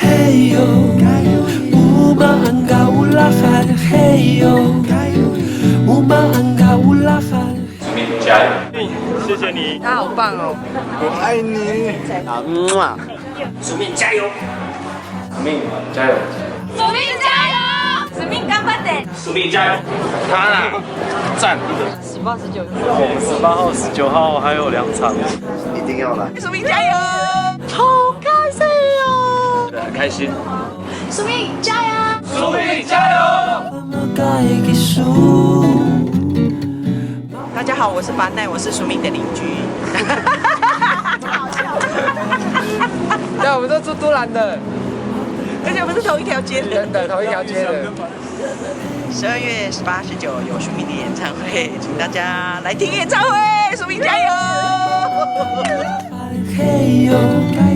嘿呦，乌马安嘎乌拉哈的嘿呦，乌马安嘎乌拉哈的。苏明加油！谢谢你，他好棒哦！我爱你。苏明加油！苏明加油！苏明加油！苏明干巴的！苏明加油！他啦，赞18、19，我们18号、19号还有2场，一定要来。苏明加油！好开心哦！对，开心。苏明加油！苏明加油！大家好，我是凡奈，我是苏明的邻居。对，我们都住都兰的，而且我们是同一条街的。真的，同一条街的。12月18、19有苏明的演唱会，请大家来听演唱会，苏明加油！嘿呦。